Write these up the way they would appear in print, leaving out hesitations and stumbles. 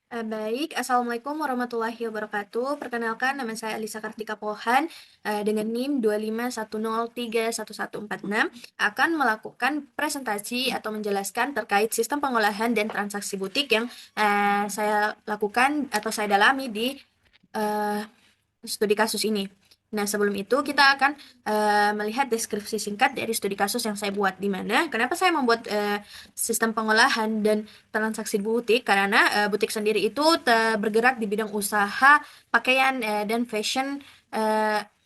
Baik, Assalamualaikum warahmatullahi wabarakatuh. Perkenalkan, nama saya Alisa Kartika Pohan dengan NIM 251031146 akan melakukan presentasi atau menjelaskan terkait sistem pengolahan dan transaksi butik yang saya lakukan atau saya dalami di uh, studi kasus ini. Nah, sebelum itu kita akan melihat deskripsi singkat dari studi kasus yang saya buat, di mana kenapa saya membuat sistem pengolahan dan transaksi butik, karena butik sendiri itu bergerak di bidang usaha pakaian dan fashion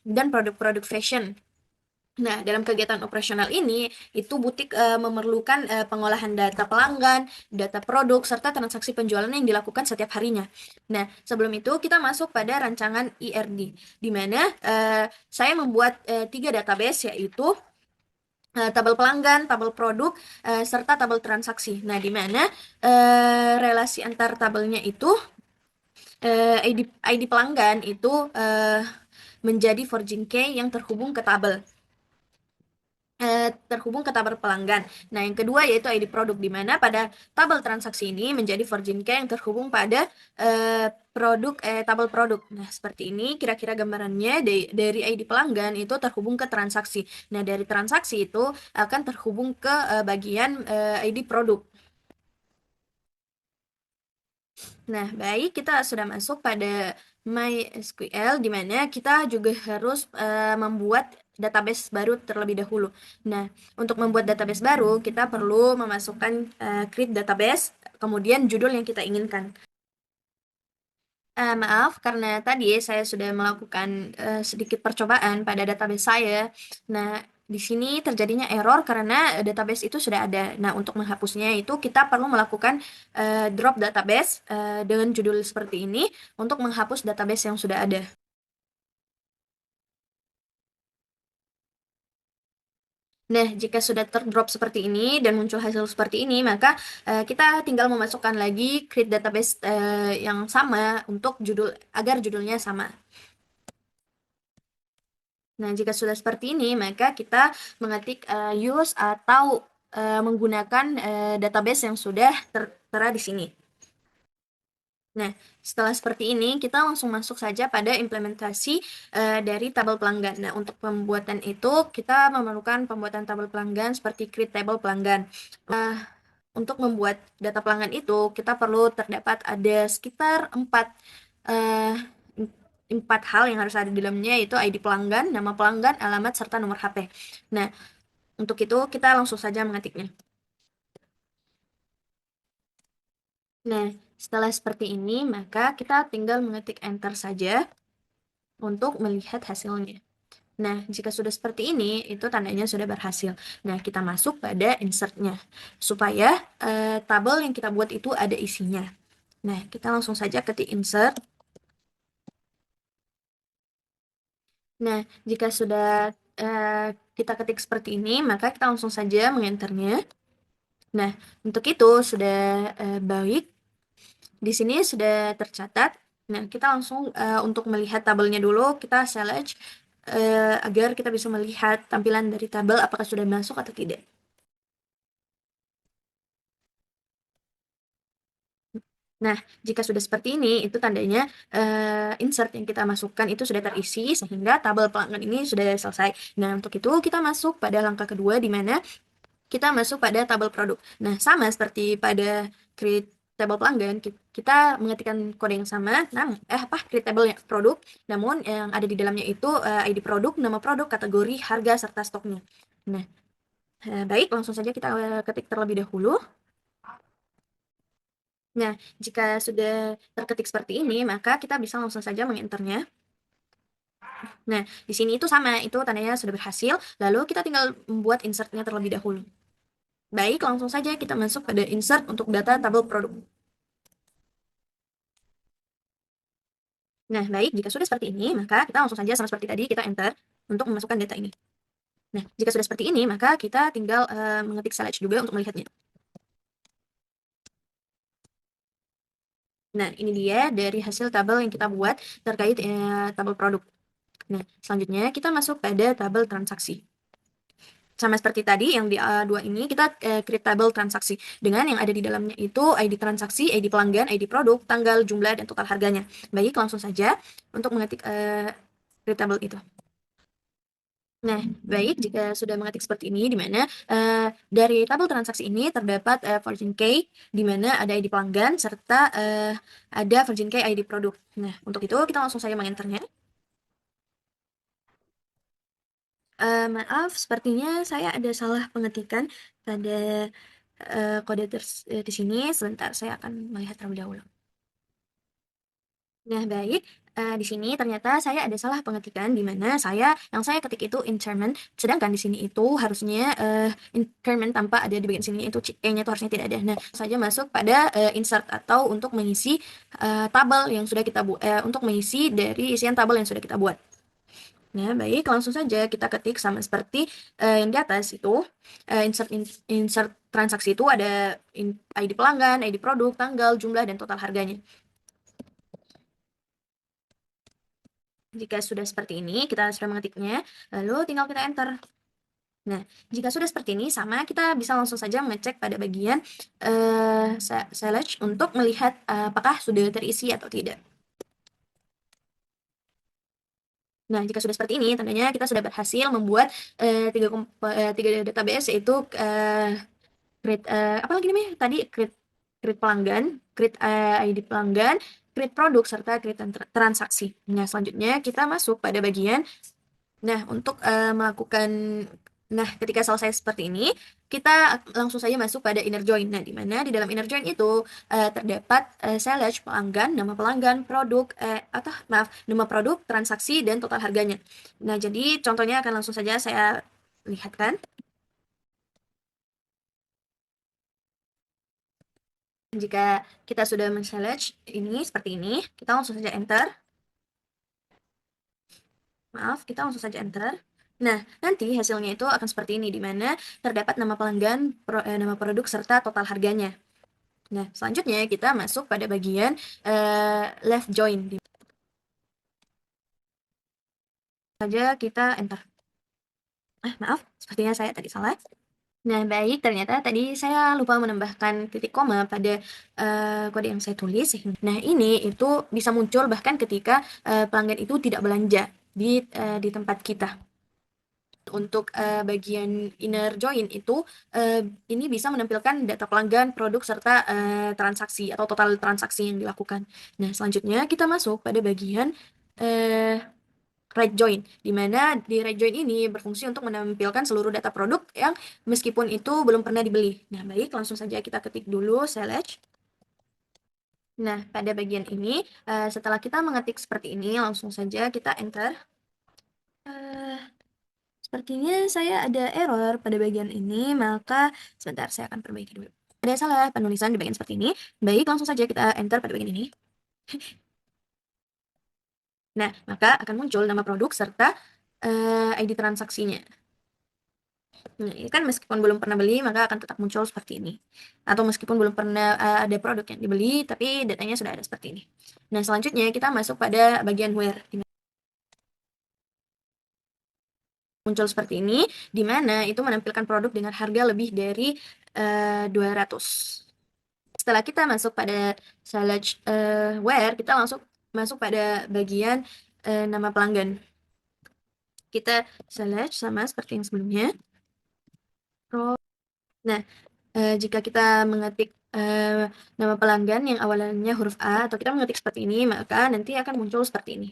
dan produk-produk fashion. Nah, dalam kegiatan operasional ini, itu butik memerlukan pengolahan data pelanggan, data produk, serta transaksi penjualan yang dilakukan setiap harinya. Nah, sebelum itu kita masuk pada rancangan IRD, di mana saya membuat 3 database, yaitu tabel pelanggan, tabel produk, serta tabel transaksi. Nah, di mana relasi antar tabelnya itu ID pelanggan itu menjadi forging key yang terhubung ke tabel pelanggan. Nah, yang kedua yaitu ID produk, di mana pada tabel transaksi ini menjadi forging key yang terhubung pada tabel produk. Nah, seperti ini kira-kira gambarannya dari ID pelanggan itu terhubung ke transaksi. Nah, dari transaksi itu akan terhubung ke bagian ID produk. Nah, baik, kita sudah masuk pada MySQL, di mana kita juga harus membuat database baru terlebih dahulu. Nah, untuk membuat database baru, kita perlu memasukkan create database, kemudian judul yang kita inginkan. Maaf, karena tadi saya sudah melakukan sedikit percobaan pada database saya. Nah, di sini terjadinya error karena database itu sudah ada. Nah, untuk menghapusnya itu kita perlu melakukan drop database dengan judul seperti ini untuk menghapus database yang sudah ada. Nah, jika sudah terdrop seperti ini dan muncul hasil seperti ini, maka kita tinggal memasukkan lagi create database yang sama untuk agar judulnya sama. Nah, jika sudah seperti ini, maka kita mengetik use atau menggunakan database yang sudah tertera di sini. Nah, setelah seperti ini, kita langsung masuk saja pada implementasi dari tabel pelanggan. Nah, untuk pembuatan itu, kita memerlukan pembuatan tabel pelanggan seperti create table pelanggan. Untuk membuat data pelanggan itu, kita perlu terdapat ada sekitar eh, 4 hal yang harus ada di dalamnya, yaitu ID pelanggan, nama pelanggan, alamat, serta nomor HP. Nah, untuk itu kita langsung saja mengetiknya. Nah, setelah seperti ini, maka kita tinggal mengetik enter saja untuk melihat hasilnya. Nah, jika sudah seperti ini, itu tandanya sudah berhasil. Nah, kita masuk pada insert-nya, supaya tabel yang kita buat itu ada isinya. Nah, kita langsung saja ketik insert. Nah, jika sudah kita ketik seperti ini, maka kita langsung saja mengenternya. Nah, untuk itu sudah baik. Di sini sudah tercatat. Nah, kita langsung untuk melihat tabelnya dulu, kita select agar kita bisa melihat tampilan dari tabel apakah sudah masuk atau tidak. Nah, jika sudah seperti ini, itu tandanya insert yang kita masukkan itu sudah terisi, sehingga tabel pelanggan ini sudah selesai. Nah, untuk itu kita masuk pada langkah kedua, di mana kita masuk pada tabel produk. Nah, sama seperti pada create tabel pelanggan, kita mengetikkan kode yang sama, create table produk, namun yang ada di dalamnya itu ID produk, nama produk, kategori, harga, serta stoknya. Nah, baik, langsung saja kita ketik terlebih dahulu. Nah, jika sudah terketik seperti ini, maka kita bisa langsung saja mengenternya. Nah, di sini itu sama, itu tandanya sudah berhasil, lalu kita tinggal membuat insertnya terlebih dahulu. Baik, langsung saja kita masuk pada insert untuk data tabel produk. Nah, baik, jika sudah seperti ini, maka kita langsung saja sama seperti tadi, kita enter untuk memasukkan data ini. Nah, jika sudah seperti ini, maka kita tinggal mengetik select juga untuk melihatnya. Nah, ini dia dari hasil tabel yang kita buat terkait tabel produk. Nah, selanjutnya kita masuk pada tabel transaksi. sama seperti tadi yang di dua ini kita create tabel transaksi dengan yang ada di dalamnya itu ID transaksi, ID pelanggan, ID produk, tanggal, jumlah, dan total harganya. Baik, langsung saja untuk mengetik create tabel itu. Nah, baik, jika sudah mengetik seperti ini, di mana dari tabel transaksi ini terdapat Virgin Key, di mana ada ID pelanggan, serta ada Virgin Key ID produk. Nah, untuk itu kita langsung saja mengenternya. Maaf, sepertinya saya ada salah pengetikan pada kode di sini. Sebentar, saya akan melihat terlebih dahulu. Nah, baik. Di sini ternyata saya ada salah pengetikan di mana yang saya ketik itu increment, sedangkan di sini itu harusnya increment tanpa ada di bagian sini itu E-nya itu harusnya tidak ada. Nah, saja masuk pada insert atau untuk mengisi tabel yang sudah kita buat, untuk mengisi dari isian tabel yang sudah kita buat. Nah, baik, langsung saja kita ketik sama seperti yang di atas itu. Insert transaksi itu ada ID pelanggan, ID produk, tanggal, jumlah, dan total harganya. Jika sudah seperti ini, kita sudah mengetiknya, lalu tinggal kita enter. Nah, jika sudah seperti ini, sama kita bisa langsung saja mengecek pada bagian select untuk melihat apakah sudah terisi atau tidak. Nah, jika sudah seperti ini, tandanya kita sudah berhasil membuat tiga database, yaitu create apa lagi namanya tadi, create pelanggan, create ID pelanggan, create produk, serta create transaksi. Nah, selanjutnya kita masuk pada bagian untuk melakukan. Nah, ketika selesai seperti ini, kita langsung saja masuk pada inner join. Nah, di mana di dalam inner join itu terdapat select pelanggan, nama pelanggan, produk, nama produk, transaksi, dan total harganya. Nah, jadi contohnya akan langsung saja saya lihatkan. Jika kita sudah men-select ini seperti ini, kita langsung saja enter. Maaf, kita langsung saja enter. Nah, nanti hasilnya itu akan seperti ini, di mana terdapat nama pelanggan, nama produk, serta total harganya. Nah, selanjutnya kita masuk pada bagian left join. Saja kita enter. Maaf, sepertinya saya tadi salah. Nah, baik, ternyata tadi saya lupa menambahkan titik koma pada kode yang saya tulis. Nah, ini itu bisa muncul bahkan ketika pelanggan itu tidak belanja di tempat kita. Untuk bagian inner join itu ini bisa menampilkan data pelanggan, produk, serta transaksi atau total transaksi yang dilakukan. Nah, selanjutnya kita masuk pada bagian right join, di mana di right join ini berfungsi untuk menampilkan seluruh data produk yang meskipun itu belum pernah dibeli. Nah, baik, langsung saja kita ketik dulu select. Nah, pada bagian ini setelah kita mengetik seperti ini, langsung saja kita enter. Sepertinya saya ada error pada bagian ini, maka sebentar saya akan perbaiki dulu. Ada salah penulisan di bagian seperti ini. Baik, langsung saja kita enter pada bagian ini. Nah, maka akan muncul nama produk serta ID transaksinya. Nah, ini kan meskipun belum pernah beli, maka akan tetap muncul seperti ini. Atau meskipun belum pernah ada produk yang dibeli, tapi datanya sudah ada seperti ini. Nah, selanjutnya kita masuk pada bagian where. Muncul seperti ini, di mana itu menampilkan produk dengan harga lebih dari 200. Setelah kita masuk pada select where, kita langsung masuk pada bagian nama pelanggan. Kita select sama seperti yang sebelumnya. Nah, jika kita mengetik nama pelanggan yang awalnya huruf A, atau kita mengetik seperti ini, maka nanti akan muncul seperti ini.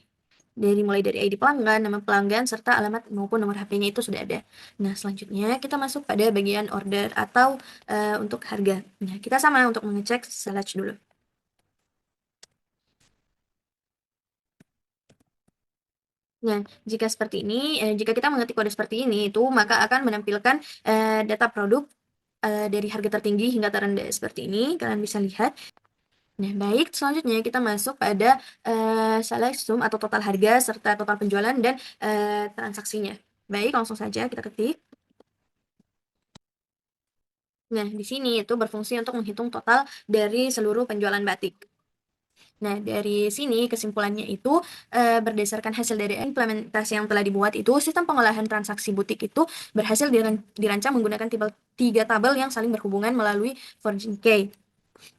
Mulai dari ID pelanggan, nama pelanggan, serta alamat maupun nomor HP-nya itu sudah ada. Nah, selanjutnya kita masuk pada bagian order atau untuk harga. Nah, kita sama untuk mengecek select dulu. Nah, jika seperti ini, jika kita mengetik kode seperti ini, itu maka akan menampilkan data produk dari harga tertinggi hingga terendah seperti ini. Kalian bisa lihat. Nah, baik, selanjutnya kita masuk pada select sum atau total harga serta total penjualan dan transaksinya. Baik, langsung saja kita ketik. Nah, di sini itu berfungsi untuk menghitung total dari seluruh penjualan batik. Nah, dari sini kesimpulannya itu berdasarkan hasil dari implementasi yang telah dibuat itu, sistem pengolahan transaksi butik itu berhasil dirancang menggunakan tiga tabel yang saling berhubungan melalui forging key.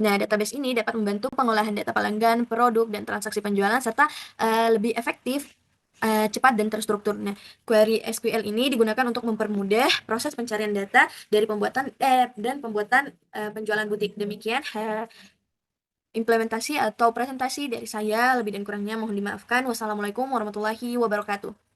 Nah, database ini dapat membantu pengolahan data pelanggan, produk, dan transaksi penjualan serta lebih efektif, cepat dan terstruktur. Nah, query SQL ini digunakan untuk mempermudah proses pencarian data dari pembuatan dan pembuatan penjualan butik. Demikian implementasi atau presentasi dari saya, lebih dan kurangnya mohon dimaafkan. Wassalamualaikum warahmatullahi wabarakatuh.